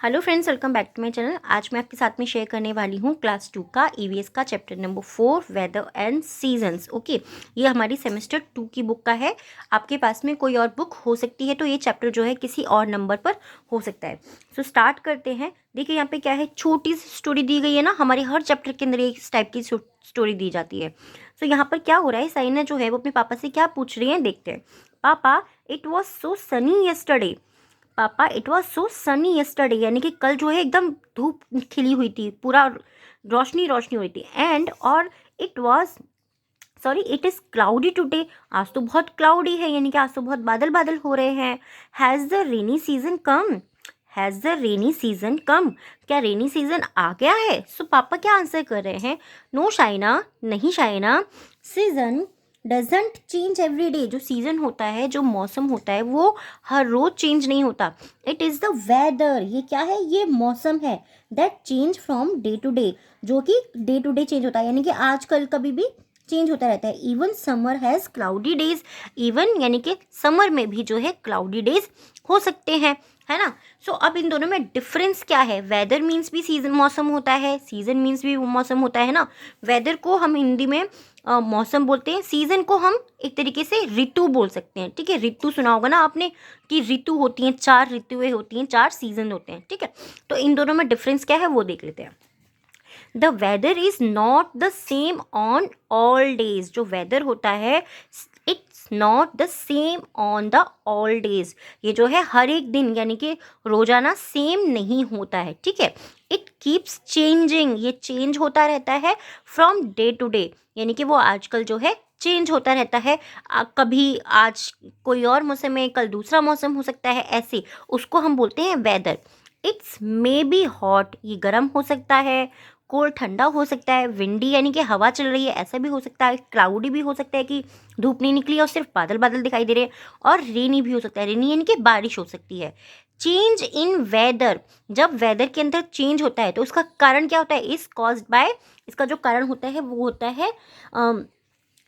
Hello friends, welcome back to my channel. आज मैं आपके साथ में शेयर करने वाली हूँ क्लास 2 का ईवीएस का chapter number 4 weather and seasons. Okay, ये हमारी सेमेस्टर 2 की बुक का है। आपके पास में कोई और बुक हो सकती है तो ये चैप्टर जो है किसी और नंबर पर हो सकता है। सो स्टार्ट करते हैं। देखिए यहाँ पे क्या है, छोटी सी स्टोरी दी गई है ना। हमारे हर चैप्टर के अंदर एक इस टाइप की स्टोरी दी जाती है। सो यहाँ पर क्या हो रहा है, साइना जो है वो अपने पापा से क्या पूछ रही है, देखते हैं। पापा, it was so sunny yesterday. पापा, it was so sunny yesterday, यानी कि कल जो है एकदम धूप खिली हुई थी, पूरा रोशनी रोशनी हुई थी। एंड और it was sorry it is cloudy today, आज तो बहुत क्लाउडी है, यानी कि आज तो बहुत बादल बादल हो रहे हैं। Has the rainy season come, has the rainy season come, क्या रेनी सीजन आ गया है? सो पापा क्या आंसर कर रहे हैं, नो शाइना, नहीं Shaina, season doesn't change every day. जो सीज़न होता है, जो मौसम होता है, वो हर रोज़ चेंज नहीं होता। इट इज़ द वेदर, ये क्या है, ये मौसम है। That change from day to day, जो कि डे टू डे चेंज होता है, यानी कि आज कल कभी भी चेंज होता रहता है। Even summer has cloudy days, even यानी कि समर में भी जो है क्लाउडी डेज हो सकते हैं, है ना। सो अब इन दोनों में डिफरेंस क्या है? वेदर मीन्स भी सीजन मौसम होता है, सीजन मीन्स भी मौसम होता है ना। वेदर को हम हिंदी में मौसम बोलते हैं, सीजन को हम एक तरीके से ऋतु बोल सकते हैं। ठीक है, ऋतु सुना होगा ना आपने कि ऋतु होती हैं, 4 ऋतुएं होती हैं, 4 सीजन होते हैं। ठीक है, तो इन दोनों में डिफरेंस क्या है वो देख लेते हैं। The weather is not the same on all days. जो वेदर होता है, it's not the same on the all days. ये जो है हर एक दिन यानी कि रोजाना सेम नहीं होता है। ठीक है, इट कीप्स चेंजिंग, ये चेंज होता रहता है फ्रॉम डे टू डे, यानी कि वो आजकल जो है चेंज होता रहता है। कभी आज कोई और मौसम है, कल दूसरा मौसम हो सकता है, ऐसे उसको हम बोलते हैं weather. It's may be hot, ये गर्म हो सकता है, कोल्ड ठंडा हो सकता है, विंडी यानी कि हवा चल रही है, ऐसा भी हो सकता है, क्लाउडी भी हो सकता है कि धूप नहीं निकली और सिर्फ बादल बादल दिखाई दे रहे हैं, और रेनी भी हो सकता है, रेनी यानी कि बारिश हो सकती है। चेंज इन वेदर, जब वेदर के अंदर चेंज होता है तो उसका कारण क्या होता है, इज कॉज्ड बाय, इसका जो कारण होता है वो होता है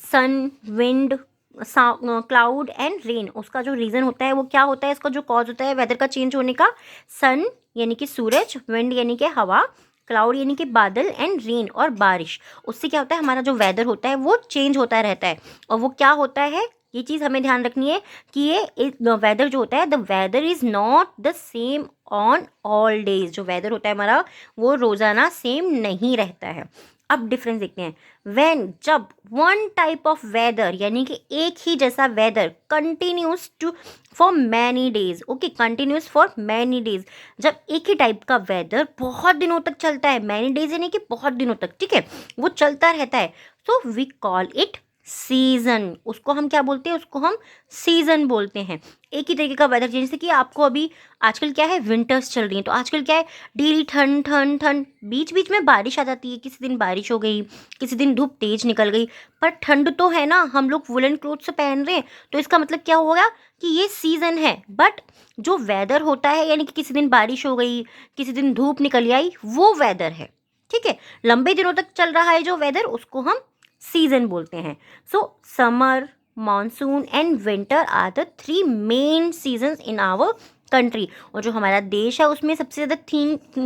सन, विंड, क्लाउड एंड रेन। उसका जो रीज़न होता है वो क्या होता है, इसका जो कॉज होता है वेदर का चेंज होने का, सन यानी कि सूरज, विंड यानी कि हवा, क्लाउड यानी कि बादल, एंड रेन और बारिश। उससे क्या होता है, हमारा जो वेदर होता है वो चेंज होता रहता है। और वो क्या होता है, ये चीज़ हमें ध्यान रखनी है कि ये वेदर जो होता है, the weather is not the same on all days. जो वेदर होता है हमारा वो रोज़ाना सेम नहीं रहता है। अब डिफरेंस देखते हैं। व्हेन, जब वन टाइप ऑफ वेदर यानी कि एक ही जैसा weather continues to for many days. Okay, continues for many days, जब एक ही टाइप का वेदर बहुत दिनों तक चलता है, मैनी डेज यानी कि बहुत दिनों तक, ठीक है, वो चलता रहता है, तो वी कॉल इट सीजन। उसको हम क्या बोलते हैं, उसको हम सीजन बोलते हैं। एक ही तरीके का वेदर, जैसे कि आपको अभी आजकल क्या है, विंटर्स चल रही हैं, तो आजकल क्या है, डेली ठंड ठंड ठंड, बीच बीच में बारिश आ जाती है, किसी दिन बारिश हो गई, किसी दिन धूप तेज निकल गई, पर ठंड तो है ना, हम लोग वुलन क्लोथ्स पहन रहे हैं, तो इसका मतलब क्या होगा कि ये सीजन है। बट जो वेदर होता है, यानी कि किसी दिन बारिश हो गई, किसी दिन धूप निकल आई, वो वेदर है। ठीक है, लंबे दिनों तक चल रहा है जो वेदर, उसको हम सीजन बोलते हैं। So summer, monsoon and winter are the 3 main seasons in our country. और जो हमारा देश है उसमें सबसे ज़्यादा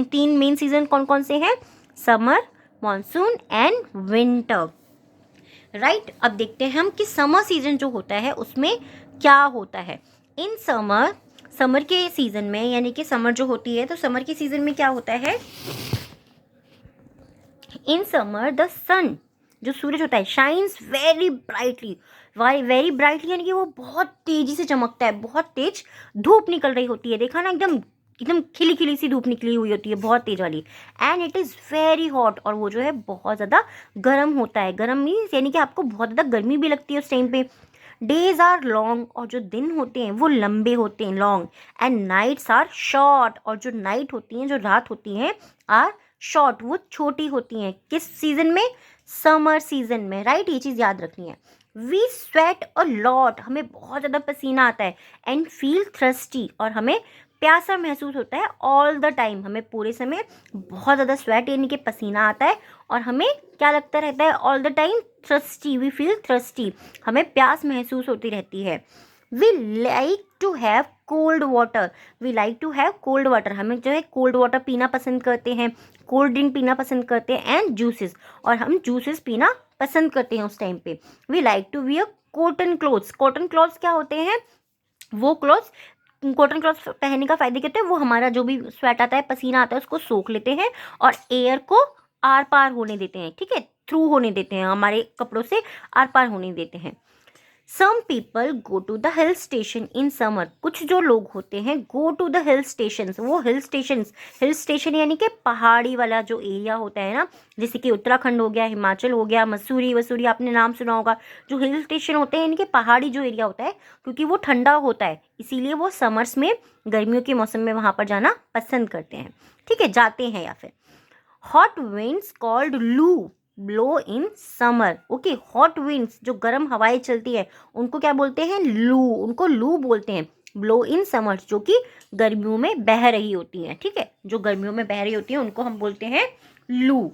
तीन मेन सीजन कौन कौन से हैं, summer, monsoon and winter. Right, अब देखते हैं हम कि समर सीजन जो होता है उसमें क्या होता है। इन समर, समर के सीजन में, यानी कि समर जो होती है, तो समर के सीजन में क्या होता है, इन समर द सन, जो सूरज होता है, shines very brightly, very brightly यानी कि वो बहुत तेजी से चमकता है, बहुत तेज धूप निकल रही होती है, देखा ना, एकदम एकदम खिली खिली सी धूप निकली हुई होती है, बहुत तेज वाली। And it is very hot, और वो जो है बहुत ज़्यादा गर्म होता है। गर्म मीन्स यानी कि आपको बहुत ज़्यादा गर्मी भी लगती है उस टाइम पे। डेज आर लॉन्ग, और जो दिन होते हैं वो लंबे होते हैं, long. And nights are short, और जो नाइट होती हैं, जो रात होती हैं, आर शॉर्ट, वो छोटी होती हैं। किस सीजन में, समर सीजन में। राइट, ये चीज़ याद रखनी है। वी स्वेट अ लॉट, हमें बहुत ज़्यादा पसीना आता है। एंड फील थ्रस्टी, और हमें प्यासा महसूस होता है ऑल द टाइम, हमें पूरे समय बहुत ज़्यादा स्वेट यानी कि पसीना आता है, और हमें क्या लगता रहता है all the time, thirsty, we feel thirsty, हमें प्यास महसूस होती रहती है। We like to have cold water, we like to have cold water, हमें जो है कोल्ड वाटर पीना पसंद करते हैं, कोल्ड ड्रिंक पीना पसंद करते हैं, एंड जूसेस, और हम जूसेस पीना पसंद करते हैं उस टाइम पे। We like to wear cotton clothes, cotton clothes क्या होते हैं, वो क्लोथ्स, कॉटन क्लॉथ पहनने का फायदे क्या होते हैं, वो हमारा जो भी स्वेट आता है, पसीना आता है, उसको सोख लेते हैं और एयर को आर पार होने देते हैं, ठीक है, थ्रू होने देते हैं, हमारे कपड़ों से आर पार होने देते हैं। Some people go to the hill station in summer, कुछ जो लोग होते हैं go to the hill station, वो हिल स्टेशन यानी कि पहाड़ी वाला जो एरिया होता है ना, जैसे कि उत्तराखंड हो गया, हिमाचल हो गया, मसूरी वसूरी आपने नाम सुना होगा, जो हिल स्टेशन होते हैं यानी कि पहाड़ी जो एरिया होता है, क्योंकि वो ठंडा होता है इसीलिए वो समर्स में, गर्मियों के मौसम में वहाँ पर जाना पसंद करते हैं, ठीक है, जाते हैं। या फिर हॉट विंड्स कॉल्ड लू blow in summer, okay, hot winds जो गर्म हवाएं चलती है उनको क्या बोलते हैं, लू, उनको लू बोलते हैं। ब्लो इन समर जो कि गर्मियों में बह रही होती हैं, ठीक है, जो गर्मियों में बह रही होती हैं उनको हम बोलते हैं लू।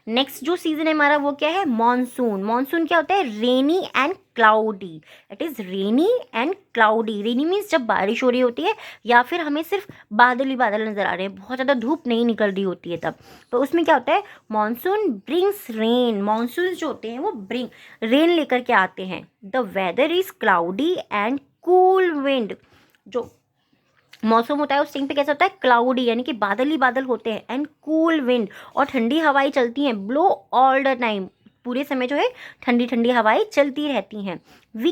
नेक्स्ट जो सीजन है हमारा वो क्या है, मॉनसून। मॉनसून क्या होता है, rainy and cloudy, it is rainy and cloudy. Rainy means जब बारिश हो रही होती है या फिर हमें सिर्फ बादल ही बादल नजर आ रहे हैं, बहुत ज़्यादा धूप नहीं निकल रही होती है तब, तो उसमें क्या होता है, मॉनसून ब्रिंग्स रेन, मानसून जो होते हैं वो ब्रिंग रेन लेकर के आते हैं। The weather is cloudy and cool wind, जो मौसम होता है उस टाइम पे कैसा होता है, क्लाउडी यानी कि बादल ही बादल होते हैं, एंड कूल विंड, और ठंडी हवाएं चलती हैं, ब्लो ऑल द टाइम, पूरे समय जो है ठंडी ठंडी हवाएं चलती रहती हैं। वी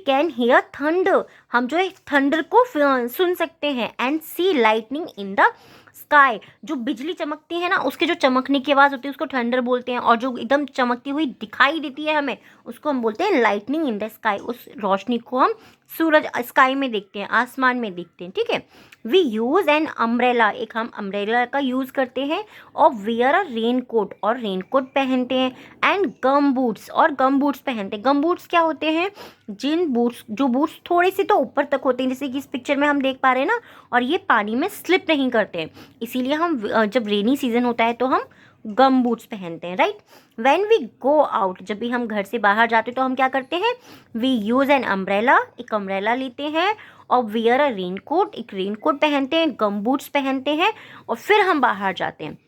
कैन हियर थंडर, हम जो है थंडर को सुन सकते हैं, and see lightning in the sky, जो बिजली चमकती है ना उसके जो चमकने की आवाज़ होती है उसको थंडर बोलते हैं, और जो एकदम चमकती हुई दिखाई देती है हमें उसको हम बोलते हैं लाइटनिंग इन द स्काई, उस रोशनी को हम सूरज स्काई में देखते हैं, आसमान में देखते हैं, ठीक है। वी यूज़ एन अम्ब्रेला, एक हम अम्ब्रेला का यूज़ करते हैं, और वियर अ रेन कोट, और रेन कोट पहनते हैं, एंड गम बूट्स, और गम बूट्स पहनते हैं। गम बूट्स क्या होते हैं, जिन बूट्स, जो बूट्स थोड़े से तो ऊपर तक होते हैं, जैसे कि इस पिक्चर में हम देख पा रहे हैं ना, और ये पानी में स्लिप नहीं करते हैं, इसीलिए हम जब रेनी सीजन होता है तो हम गम बूट्स पहनते हैं, right. When we go out, जब भी हम घर से बाहर जाते हैं तो हम क्या करते हैं, वी यूज़ एन अम्ब्रेला, एक अम्ब्रेला लेते हैं, और वियर अ रेन कोट, एक रेन कोट पहनते हैं, गम बूट्स पहनते हैं, और फिर हम बाहर जाते हैं।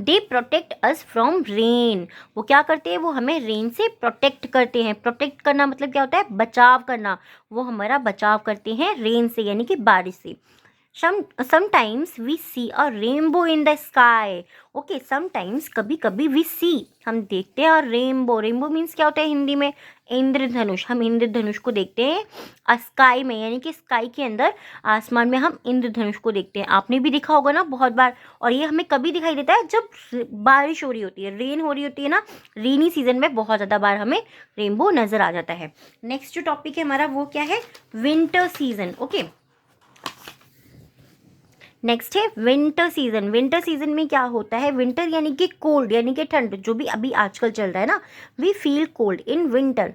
They protect us from rain, वो क्या करते हैं, वो हमें रेन से प्रोटेक्ट करते हैं। प्रोटेक्ट करना मतलब क्या होता है, बचाव करना, वो हमारा बचाव करते हैं रेन से यानी कि बारिश से। Sometimes we see a rainbow in the sky. Okay, sometimes कभी कभी we see, हम देखते हैं रेनबो। रेनबो मीन्स क्या होता है हिंदी में, इंद्रधनुष, हम इंद्रधनुष को देखते हैं स्काई में, यानी कि स्काई के अंदर आसमान में हम इंद्रधनुष को देखते हैं। आपने भी देखा होगा ना बहुत बार, और ये हमें कभी दिखाई देता है जब बारिश हो रही होती है, रेन हो रही होती है ना, रेनी सीजन में बहुत ज़्यादा बार हमें रेनबो नज़र आ जाता है। नेक्स्ट जो टॉपिक है हमारा वो क्या है, विंटर सीजन। ओके, नेक्स्ट है विंटर सीजन। विंटर सीजन में क्या होता है, विंटर यानी कि कोल्ड यानी कि ठंड, जो भी अभी आजकल चल रहा है ना, we feel cold in winter.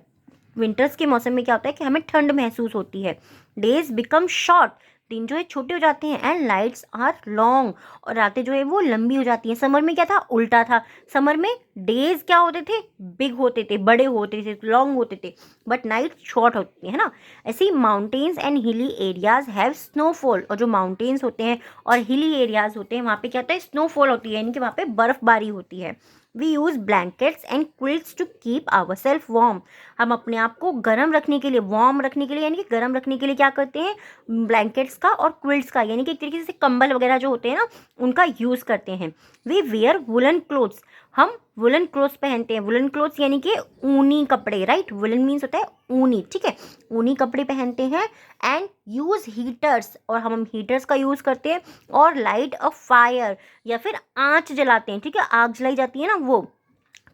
Winters के मौसम में क्या होता है कि हमें ठंड महसूस होती है। डेज बिकम शॉर्ट, दिन जो है छोटे हो जाते हैं, एंड लाइट्स आर लॉन्ग, और रातें जो है वो लंबी हो जाती हैं। समर में क्या था, उल्टा था, समर में डेज क्या होते थे, बिग होते थे, बड़े होते थे, लॉन्ग होते थे, बट नाइट शॉर्ट होती है ना। ऐसे ही mountains and hilly areas have snowfall, और जो माउंटेन्स होते हैं और हिली एरियाज होते हैं वहाँ पे क्या होता है, स्नोफॉल होती है, यानी कि वहाँ पे बर्फबारी होती है। We use blankets and quilts to keep our self warm, हम अपने आप को गर्म रखने के लिए, वार्म रखने के लिए यानी कि गर्म रखने के लिए क्या करते हैं, ब्लैंकेट्स का और क्विल्ट्स का, यानी कि एक तरीके से कंबल वगैरह जो होते हैं ना उनका यूज़ करते हैं। वी वेयर वुलन क्लोथ्स, हम वुलन क्लोथ्स पहनते हैं। वुलन क्लोथ्स यानी कि ऊनी कपड़े, राइट, वुलन मीन्स होता है ऊनी, ठीक है, ऊनी कपड़े पहनते हैं। एंड यूज़ हीटर्स, और हम हीटर्स का यूज़ करते हैं, और लाइट अ फायर, या फिर आँच जलाते हैं, ठीक है, आग जलाई जाती है ना वो,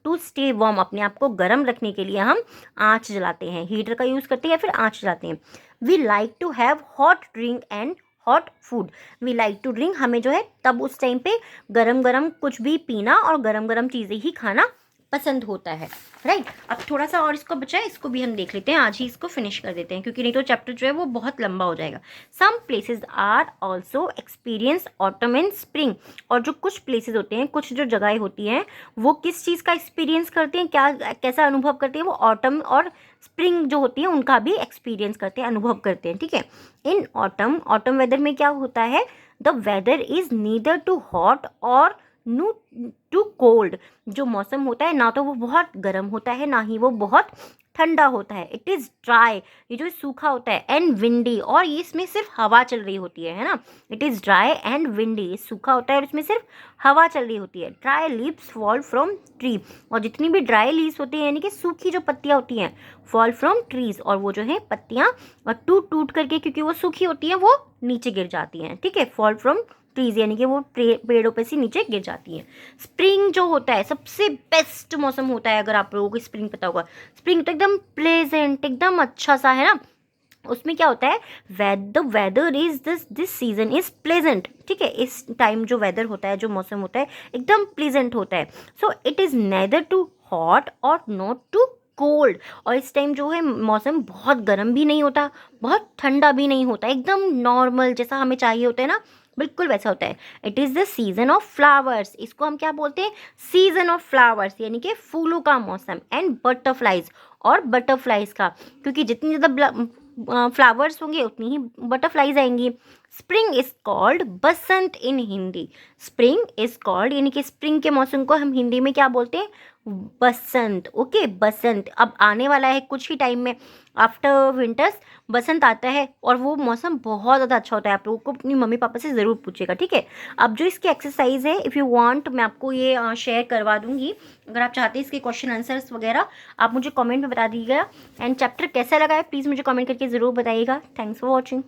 टू स्टे वार्म, अपने आप को गर्म रखने के लिए हम आँच जलाते हैं, हीटर का यूज़ करते हैं या फिर आँच जलाते हैं। We like to have hot drink and hot food, we like to drink, हमें जो है तब उस टाइम पे गरम गरम कुछ भी पीना और गरम गरम चीज़ें ही खाना पसंद होता है, राइट। अब थोड़ा सा और इसको बचा है, इसको भी हम देख लेते हैं, आज ही इसको फिनिश कर देते हैं, क्योंकि नहीं तो चैप्टर जो है वो बहुत लंबा हो जाएगा। Some places are also experience autumn and spring, और जो कुछ प्लेसेस होते हैं, कुछ जो जगहें होती हैं वो किस चीज़ का एक्सपीरियंस करते हैं, क्या कैसा अनुभव करते हैं, वो ऑटम और स्प्रिंग जो होती है उनका भी एक्सपीरियंस करते हैं, अनुभव करते हैं, ठीक है। इन ऑटम वेदर में क्या होता है, the weather is neither too hot और नो टू कोल्ड। जो मौसम होता है ना तो वो बहुत गर्म होता है ना ही वो बहुत ठंडा होता है। इट इज़ ड्राई, ये जो सूखा होता है, एंड विंडी, और ये इसमें सिर्फ हवा चल रही होती है ना। It is dry and windy, ये सूखा होता है और इसमें सिर्फ हवा चल रही होती है। Dry leaves fall from tree, और जितनी भी ड्राई लीव्स होती हैं यानी कि सूखी जो पत्तियाँ होती हैं, फॉल फ्रॉम ट्रीज, और वो जो है पत्तियाँ और टूट टूट करके, क्योंकि वो सूखी होती हैं, वो नीचे गिर जाती हैं, ठीक है। फॉल फ्रॉम ट्रीज यानी कि वो पेड़ों पे से नीचे गिर जाती हैं। स्प्रिंग जो होता है सबसे बेस्ट मौसम होता है, अगर आप लोगों को स्प्रिंग पता होगा। स्प्रिंग तो एकदम प्लेजेंट, एकदम अच्छा सा है ना। उसमें क्या होता है, the weather is this season is pleasant, ठीक है। इस टाइम जो वेदर होता है, जो मौसम होता है, एकदम प्लेजेंट होता है। So it is neither too hot और नॉट टू कोल्ड, और इस टाइम जो है मौसम बहुत गर्म भी नहीं होता, बहुत ठंडा भी नहीं होता, एकदम नॉर्मल जैसा हमें चाहिए होता है ना, बिल्कुल वैसा होता है। It is the season of flowers, इसको हम क्या बोलते हैं, सीजन ऑफ फ्लावर्स, यानी कि फूलों का मौसम। एंड बटरफ्लाइज, और बटरफ्लाइज का, क्योंकि जितनी ज़्यादा फ्लावर्स होंगे उतनी ही बटरफ्लाइज आएंगी। Spring is called Basant in Hindi. Spring is called यानी कि स्प्रिंग के मौसम को हम हिंदी में क्या बोलते हैं, बसंत। ओके, बसंत अब आने वाला है कुछ ही टाइम में, आफ्टर विंटर्स बसंत आता है, और वो मौसम बहुत ज़्यादा अच्छा होता है। आप लोगों को अपनी मम्मी पापा से ज़रूर पूछेगा, ठीक है। अब जो इसकी एक्सरसाइज है, इफ़ यू वांट, मैं आपको ये शेयर करवा दूंगी। अगर आप चाहते हैं इसके क्वेश्चन आंसर्स वगैरह, आप मुझे कमेंट में बता दीजिएगा। एंड चैप्टर कैसा लगा है प्लीज़ मुझे कमेंट करके ज़रूर बताइएगा। Thanks for watching.